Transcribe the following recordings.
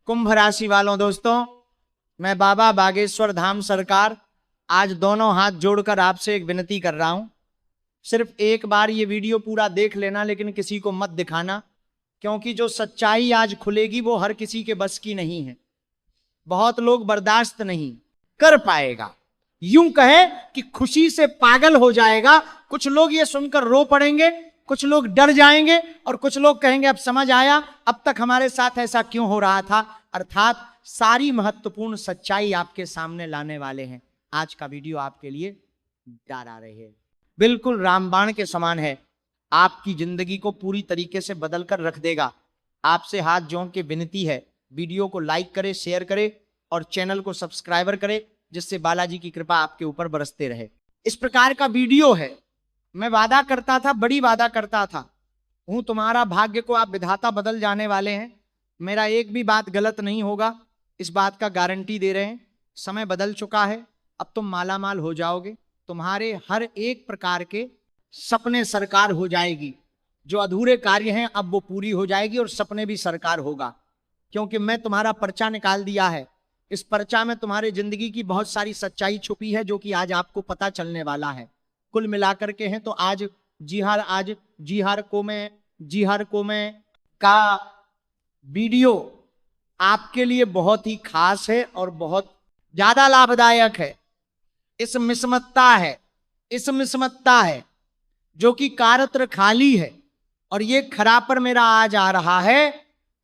कुंभ राशि वालों, दोस्तों मैं बाबा बागेश्वर धाम सरकार आज दोनों हाथ जोड़कर आपसे एक विनती कर रहा हूं। सिर्फ एक बार ये वीडियो पूरा देख लेना, लेकिन किसी को मत दिखाना, क्योंकि जो सच्चाई आज खुलेगी वो हर किसी के बस की नहीं है। बहुत लोग बर्दाश्त नहीं कर पाएगा, यूं कहे कि खुशी से पागल हो जाएगा। कुछ लोग ये सुनकर रो पड़ेंगे, कुछ लोग डर जाएंगे और कुछ लोग कहेंगे अब समझ आया, अब तक हमारे साथ ऐसा क्यों हो रहा था। अर्थात सारी महत्वपूर्ण सच्चाई आपके सामने लाने वाले हैं। आज का वीडियो आपके लिए डरा रहे हैं, बिल्कुल रामबाण के समान है, आपकी जिंदगी को पूरी तरीके से बदल कर रख देगा। आपसे हाथ जोड़ के विनती है, वीडियो को लाइक करें, शेयर करें और चैनल को सब्सक्राइबर करें, जिससे बालाजी की कृपा आपके ऊपर बरसते रहे। इस प्रकार का वीडियो है। मैं वादा करता था, बड़ी वादा करता था, हूं तुम्हारा भाग्य को आप विधाता बदल जाने वाले हैं। मेरा एक भी बात गलत नहीं होगा, इस बात का गारंटी दे रहे हैं। समय बदल चुका है, अब तुम मालामाल हो जाओगे। तुम्हारे हर एक प्रकार के सपने सरकार हो जाएगी। जो अधूरे कार्य हैं अब वो पूरी हो जाएगी और सपने भी सरकार होगा, क्योंकि मैं तुम्हारा पर्चा निकाल दिया है। इस पर्चा में तुम्हारे जिंदगी की बहुत सारी सच्चाई छुपी है, जो कि आज आपको पता चलने वाला है। कुल मिलाकर के हैं तो आज जी हर को मैं का वीडियो आपके लिए बहुत ही खास है और बहुत ज्यादा लाभदायक है। इस मिसमत्ता है जो कि कारत्र खाली है, और ये खरापर मेरा आज आ रहा है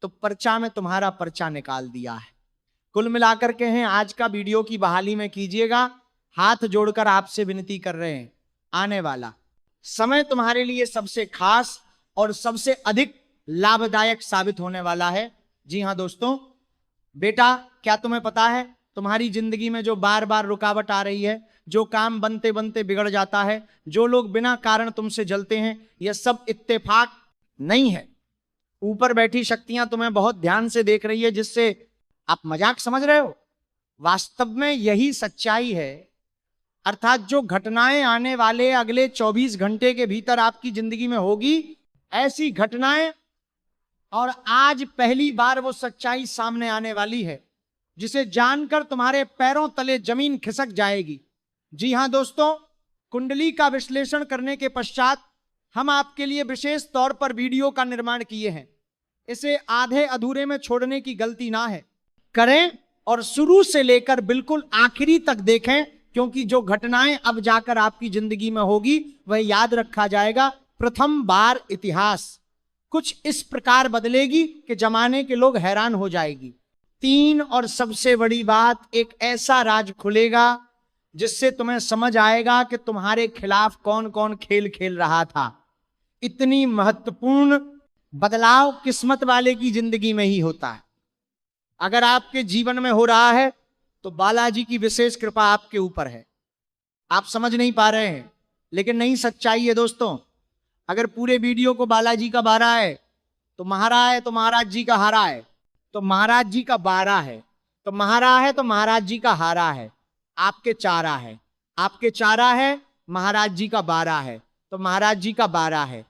तो पर्चा में तुम्हारा पर्चा निकाल दिया है। कुल मिलाकर के हैं आज का वीडियो की बहाली में कीजिएगा। हाथ जोड़कर आपसे विनती कर रहे हैं, आने वाला समय तुम्हारे लिए सबसे खास और सबसे अधिक लाभदायक साबित होने वाला है। जी हां दोस्तों, बेटा क्या तुम्हें पता है तुम्हारी जिंदगी में जो बार बार रुकावट आ रही है, जो काम बनते बनते बिगड़ जाता है, जो लोग बिना कारण तुमसे जलते हैं, यह सब इत्तेफाक नहीं है। ऊपर बैठी शक्तियां तुम्हें बहुत ध्यान से देख रही है, जिससे आप मजाक समझ रहे हो। वास्तव में यही सच्चाई है। अर्थात जो घटनाएं आने वाले अगले 24 घंटे के भीतर आपकी जिंदगी में होगी, ऐसी घटनाएं, और आज पहली बार वो सच्चाई सामने आने वाली है जिसे जानकर तुम्हारे पैरों तले जमीन खिसक जाएगी। जी हां दोस्तों, कुंडली का विश्लेषण करने के पश्चात हम आपके लिए विशेष तौर पर वीडियो का निर्माण किए हैं। इसे आधे अधूरे में छोड़ने की गलती ना है, करें और शुरू से लेकर बिल्कुल आखिरी तक देखें, क्योंकि जो घटनाएं अब जाकर आपकी जिंदगी में होगी वह याद रखा जाएगा। प्रथम बार इतिहास कुछ इस प्रकार बदलेगी कि जमाने के लोग हैरान हो जाएगी। 3 और सबसे बड़ी बात, एक ऐसा राज खुलेगा जिससे तुम्हें समझ आएगा कि तुम्हारे खिलाफ कौन कौन खेल खेल रहा था। इतनी महत्वपूर्ण बदलाव किस्मत वाले की जिंदगी में ही होता है। अगर आपके जीवन में हो रहा है तो बालाजी की विशेष कृपा आपके ऊपर है। आप समझ नहीं पा रहे हैं, लेकिन नहीं सच्चाई है दोस्तों। अगर पूरे वीडियो को बालाजी का 12 है तो महारा है, तो महाराज जी का हारा है, तो महाराज जी का 12 है, तो महारा है, तो महाराज जी का हारा है। आपके चारा है, आपके चारा है, महाराज जी का 12 है, तो महाराज जी का 12 है।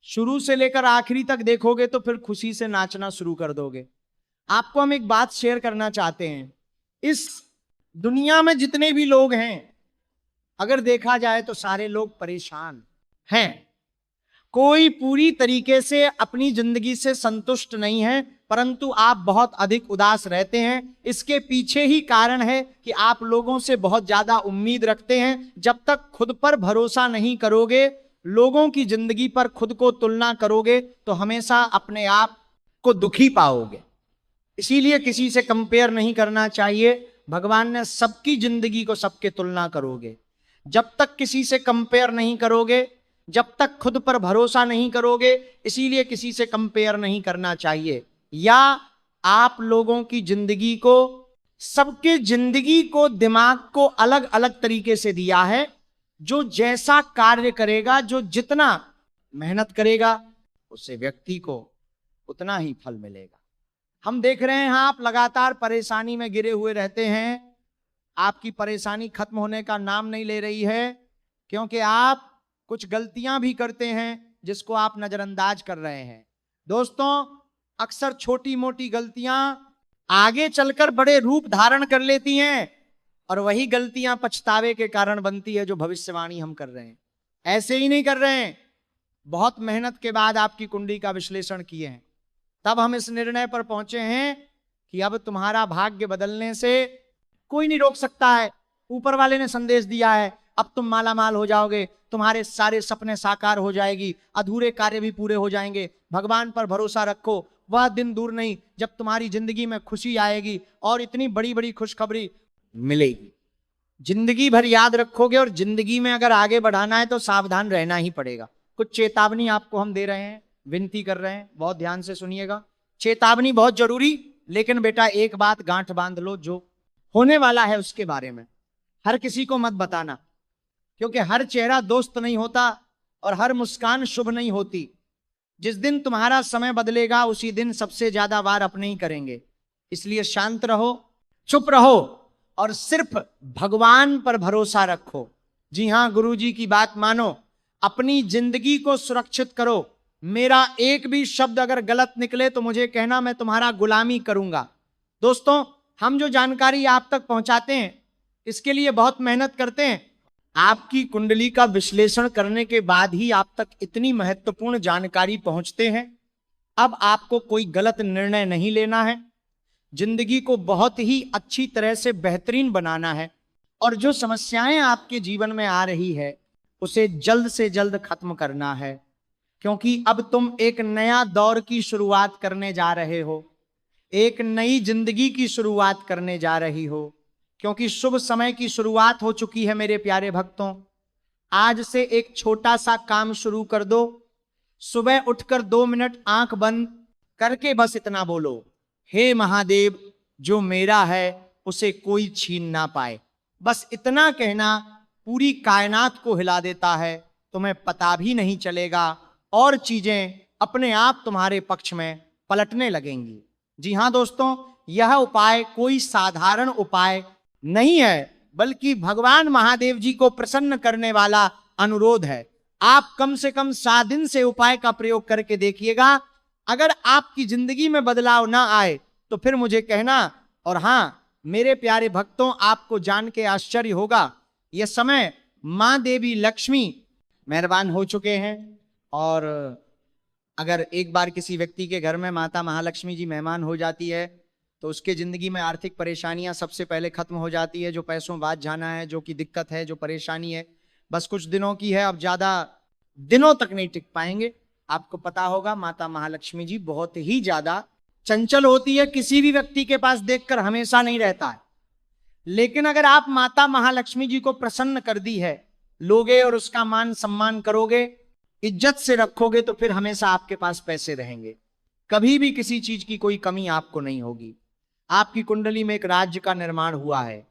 शुरू से लेकर आखिरी तक देखोगे तो फिर खुशी से नाचना शुरू कर दोगे। आपको हम एक बात शेयर करना चाहते हैं। इस दुनिया में जितने भी लोग हैं, अगर देखा जाए तो सारे लोग परेशान हैं। कोई पूरी तरीके से अपनी जिंदगी से संतुष्ट नहीं है, परंतु आप बहुत अधिक उदास रहते हैं। इसके पीछे ही कारण है कि आप लोगों से बहुत ज्यादा उम्मीद रखते हैं। जब तक खुद पर भरोसा नहीं करोगे, लोगों की जिंदगी पर खुद को तुलना करोगे, तो हमेशा अपने आप को दुखी पाओगे। इसीलिए किसी से कंपेयर नहीं करना चाहिए। भगवान ने सबकी जिंदगी को सबके तुलना करोगे। जब तक किसी से कंपेयर नहीं करोगे, जब तक खुद पर भरोसा नहीं करोगे, इसीलिए किसी से कंपेयर नहीं करना चाहिए। या आप लोगों की जिंदगी को, सबके जिंदगी को, दिमाग को अलग अलग तरीके से दिया है। जो जैसा कार्य करेगा, जो जितना मेहनत करेगा, उससे व्यक्ति को उतना ही फल मिलेगा। हम देख रहे हैं आप लगातार परेशानी में गिरे हुए रहते हैं। आपकी परेशानी खत्म होने का नाम नहीं ले रही है, क्योंकि आप कुछ गलतियां भी करते हैं जिसको आप नजरअंदाज कर रहे हैं। दोस्तों, अक्सर छोटी मोटी गलतियां आगे चलकर बड़े रूप धारण कर लेती हैं और वही गलतियां पछतावे के कारण बनती है जो भविष्यवाणी हम कर रहे हैं। ऐसे ही नहीं कर रहे हैं, बहुत मेहनत के बाद आपकी कुंडली का विश्लेषण किए हैं, तब हम इस निर्णय पर पहुंचे हैं कि अब तुम्हारा भाग्य बदलने से कोई नहीं रोक सकता है। ऊपर वाले ने संदेश दिया है, अब तुम मालामाल हो जाओगे, तुम्हारे सारे सपने साकार हो जाएगी, अधूरे कार्य भी पूरे हो जाएंगे। भगवान पर भरोसा रखो, वह दिन दूर नहीं जब तुम्हारी जिंदगी में खुशी आएगी और इतनी बड़ी बड़ी खुशखबरी मिलेगी। जिंदगी भर याद रखोगे और जिंदगी में अगर आगे बढ़ाना है तो सावधान रहना ही पड़ेगा। कुछ चेतावनी आपको हम दे रहे हैं, विनती कर रहे हैं, बहुत ध्यान से सुनिएगा। चेतावनी बहुत जरूरी, लेकिन बेटा एक बात गांठ बांध लो, जो होने वाला है उसके बारे में हर किसी को मत बताना, क्योंकि हर चेहरा दोस्त नहीं होता और हर मुस्कान शुभ नहीं होती। जिस दिन तुम्हारा समय बदलेगा उसी दिन सबसे ज्यादा वार अपने ही करेंगे। इसलिए शांत रहो, चुप रहो और सिर्फ भगवान पर भरोसा रखो। जी हां, गुरु जी की बात मानो, अपनी जिंदगी को सुरक्षित करो। मेरा एक भी शब्द अगर गलत निकले तो मुझे कहना, मैं तुम्हारा गुलामी करूंगा। दोस्तों, हम जो जानकारी आप तक पहुंचाते हैं इसके लिए बहुत मेहनत करते हैं। आपकी कुंडली का विश्लेषण करने के बाद ही आप तक इतनी महत्वपूर्ण जानकारी पहुंचते हैं। अब आपको कोई गलत निर्णय नहीं लेना है, जिंदगी को बहुत ही अच्छी तरह से बेहतरीन बनाना है और जो समस्याएं आपके जीवन में आ रही है उसे जल्द से जल्द खत्म करना है, क्योंकि अब तुम एक नया दौर की शुरुआत करने जा रहे हो, एक नई जिंदगी की शुरुआत करने जा रही हो, क्योंकि शुभ समय की शुरुआत हो चुकी है। मेरे प्यारे भक्तों, आज से एक छोटा सा काम शुरू कर दो। सुबह उठकर 2 मिनट आंख बंद करके बस इतना बोलो, हे महादेव, जो मेरा है उसे कोई छीन ना पाए। बस इतना कहना पूरी कायनात को हिला देता है, तुम्हें पता भी नहीं चलेगा और चीजें अपने आप तुम्हारे पक्ष में पलटने लगेंगी। जी हां दोस्तों, यह उपाय कोई साधारण उपाय नहीं है, बल्कि भगवान महादेव जी को प्रसन्न करने वाला अनुरोध है। आप कम से कम 7 दिन से उपाय का प्रयोग करके देखिएगा। अगर आपकी जिंदगी में बदलाव ना आए तो फिर मुझे कहना। और हां मेरे प्यारे भक्तों, आपको जान के आश्चर्य होगा, यह समय मां देवी लक्ष्मी मेहरबान हो चुके हैं। और अगर एक बार किसी व्यक्ति के घर में माता महालक्ष्मी जी मेहमान हो जाती है तो उसके जिंदगी में आर्थिक परेशानियां सबसे पहले खत्म हो जाती है। जो पैसों बात जाना है, जो कि दिक्कत है, जो परेशानी है, बस कुछ दिनों की है, अब ज्यादा दिनों तक नहीं टिक पाएंगे। आपको पता होगा माता महालक्ष्मी जी बहुत ही ज्यादा चंचल होती है, किसी भी व्यक्ति के पास देखकर हमेशा नहीं रहता है। लेकिन अगर आप माता महालक्ष्मी जी को प्रसन्न कर दी है, लोगे और उसका मान सम्मान करोगे, इज्जत से रखोगे, तो फिर हमेशा आपके पास पैसे रहेंगे, कभी भी किसी चीज की कोई कमी आपको नहीं होगी। आपकी कुंडली में एक राज्य का निर्माण हुआ है,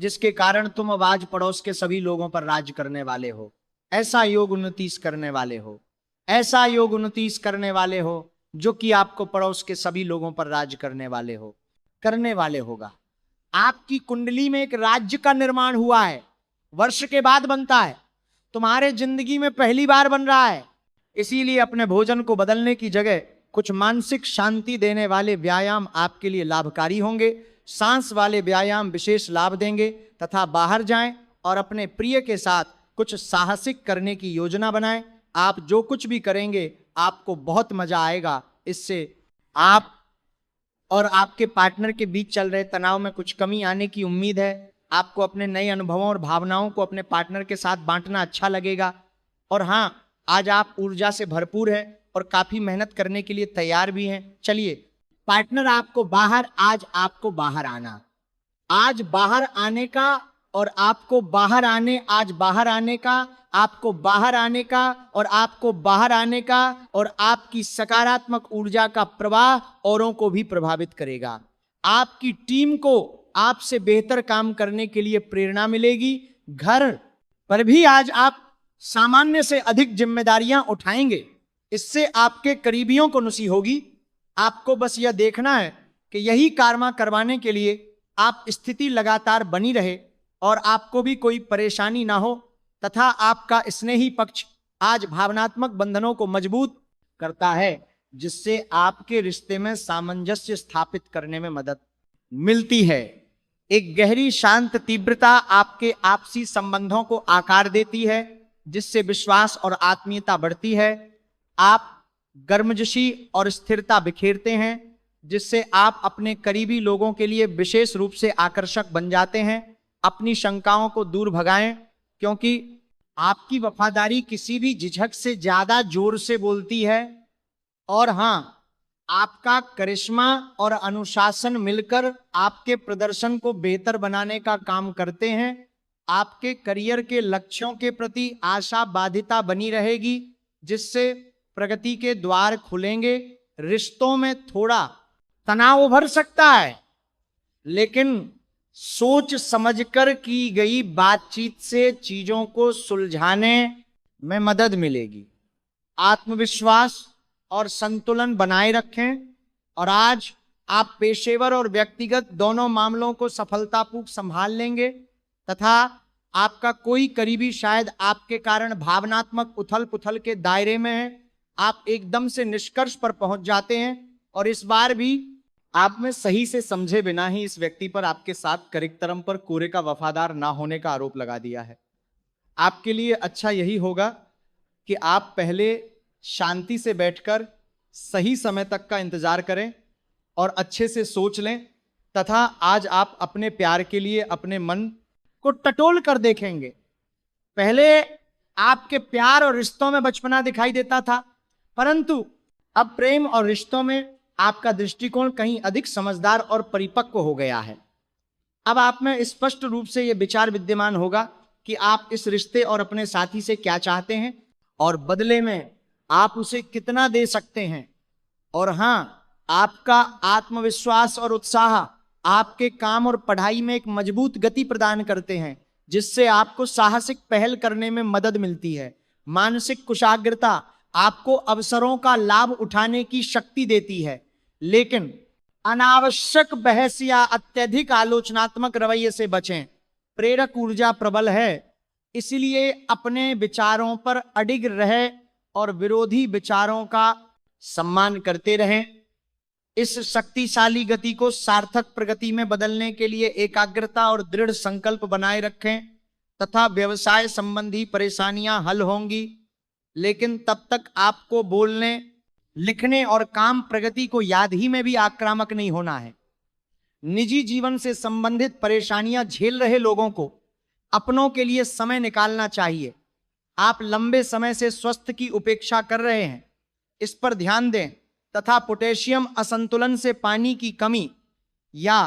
जिसके कारण तुम अब आज पड़ोस के सभी लोगों पर राज करने वाले हो। ऐसा योग 29 करने वाले हो, ऐसा योग 29 करने वाले हो जो कि आपको पड़ोस के सभी लोगों पर राज करने वाले होगा। आपकी कुंडली में एक राज्य का निर्माण हुआ है, वर्ष के बाद बनता है, तुम्हारे जिंदगी में पहली बार बन रहा है। इसीलिए अपने भोजन को बदलने की जगह कुछ मानसिक शांति देने वाले व्यायाम आपके लिए लाभकारी होंगे। सांस वाले व्यायाम विशेष लाभ देंगे। तथा बाहर जाएं और अपने प्रिय के साथ कुछ साहसिक करने की योजना बनाएं। आप जो कुछ भी करेंगे आपको बहुत मजा आएगा। इससे आप और आपके पार्टनर के बीच चल रहे तनाव में कुछ कमी आने की उम्मीद है। आपको अपने नए अनुभवों और भावनाओं को अपने पार्टनर के साथ बांटना अच्छा लगेगा। और हाँ, आज आप ऊर्जा से भरपूर हैं और काफी मेहनत करने के लिए तैयार भी हैं। चलिए, पार्टनर आपको बाहर, आज आपको बाहर आना, आज बाहर आने का और आपको बाहर आने, आज बाहर आने का, आपको बाहर आने का और आपको बाहर आने का, और आपकी सकारात्मक ऊर्जा का प्रवाह औरों को भी प्रभावित करेगा। आपकी टीम को आपसे बेहतर काम करने के लिए प्रेरणा मिलेगी। घर पर भी आज आप सामान्य से अधिक जिम्मेदारियां उठाएंगे। इससे आपके करीबियों को खुशी होगी। आपको बस यह देखना है कि यही कर्मा करवाने के लिए आप स्थिति लगातार बनी रहे और आपको भी कोई परेशानी ना हो, तथा आपका स्नेही पक्ष आज भावनात्मक बंधनों को मजबूत करता है, जिससे आपके रिश्ते में सामंजस्य स्थापित करने में मदद मिलती है। एक गहरी शांत तीव्रता आपके आपसी संबंधों को आकार देती है, जिससे विश्वास और आत्मीयता बढ़ती है। आप गर्मजोशी और स्थिरता बिखेरते हैं, जिससे आप अपने करीबी लोगों के लिए विशेष रूप से आकर्षक बन जाते हैं। अपनी शंकाओं को दूर भगाएं, क्योंकि आपकी वफादारी किसी भी झिझक से ज्यादा जोर से बोलती है। और हाँ, आपका करिश्मा और अनुशासन मिलकर आपके प्रदर्शन को बेहतर बनाने का काम करते हैं। आपके करियर के लक्ष्यों के प्रति आशा बाधिता बनी रहेगी, जिससे प्रगति के द्वार खुलेंगे। रिश्तों में थोड़ा तनाव उभर सकता है, लेकिन सोच समझकर की गई बातचीत से चीजों को सुलझाने में मदद मिलेगी। आत्मविश्वास और संतुलन बनाए रखें, और आज आप पेशेवर और व्यक्तिगत दोनों मामलों को सफलतापूर्वक संभाल लेंगे, तथा आपका कोई करीबी शायद आपके कारण भावनात्मक उथल पुथल के दायरे में है। आप एकदम से निष्कर्ष पर पहुंच जाते हैं, और इस बार भी आप में सही से समझे बिना ही इस व्यक्ति पर आपके साथ करिकतरम पर कोरे का वफादार ना होने का आरोप लगा दिया है। आपके लिए अच्छा यही होगा कि आप पहले शांति से बैठकर सही समय तक का इंतजार करें और अच्छे से सोच लें, तथा आज आप अपने प्यार के लिए अपने मन को टटोल कर देखेंगे। पहले आपके प्यार और रिश्तों में बचपना दिखाई देता था, परंतु अब प्रेम और रिश्तों में आपका दृष्टिकोण कहीं अधिक समझदार और परिपक्व हो गया है। अब आप में स्पष्ट रूप से यह विचार विद्यमान होगा कि आप इस रिश्ते और अपने साथी से क्या चाहते हैं, और बदले में आप उसे कितना दे सकते हैं। और हाँ, आपका आत्मविश्वास और उत्साह आपके काम और पढ़ाई में एक मजबूत गति प्रदान करते हैं, जिससे आपको साहसिक पहल करने में मदद मिलती है। मानसिक कुशाग्रता आपको अवसरों का लाभ उठाने की शक्ति देती है, लेकिन अनावश्यक बहस या अत्यधिक आलोचनात्मक रवैये से बचें। प्रेरक ऊर्जा प्रबल है, इसलिए अपने विचारों पर अडिग रहे और विरोधी विचारों का सम्मान करते रहें। इस शक्तिशाली गति को सार्थक प्रगति में बदलने के लिए एकाग्रता और दृढ़ संकल्प बनाए रखें, तथा व्यवसाय संबंधी परेशानियां हल होंगी। लेकिन तब तक आपको बोलने, लिखने और काम प्रगति को याद ही में भी आक्रामक नहीं होना है। निजी जीवन से संबंधित परेशानियां झेल रहे लोगों को अपनों के लिए समय निकालना चाहिए। आप लंबे समय से स्वास्थ्य की उपेक्षा कर रहे हैं, इस पर ध्यान दें, तथा पोटेशियम असंतुलन से पानी की कमी या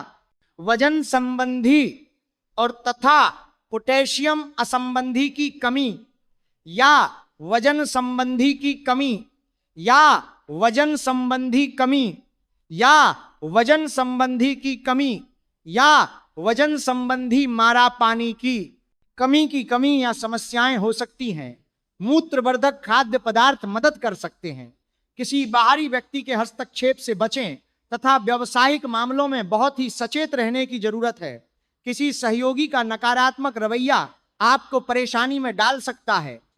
वजन संबंधी पोटेशियम असंबंधी की कमी या वजन संबंधी की कमी या वजन संबंधी कमी या वजन संबंधी की कमी या वजन संबंधी मारा पानी की कमी या समस्याएं हो सकती हैं। मूत्रवर्धक खाद्य पदार्थ मदद कर सकते हैं। किसी बाहरी व्यक्ति के हस्तक्षेप से बचें, तथा व्यावसायिक मामलों में बहुत ही सचेत रहने की जरूरत है। किसी सहयोगी का नकारात्मक रवैया आपको परेशानी में डाल सकता है।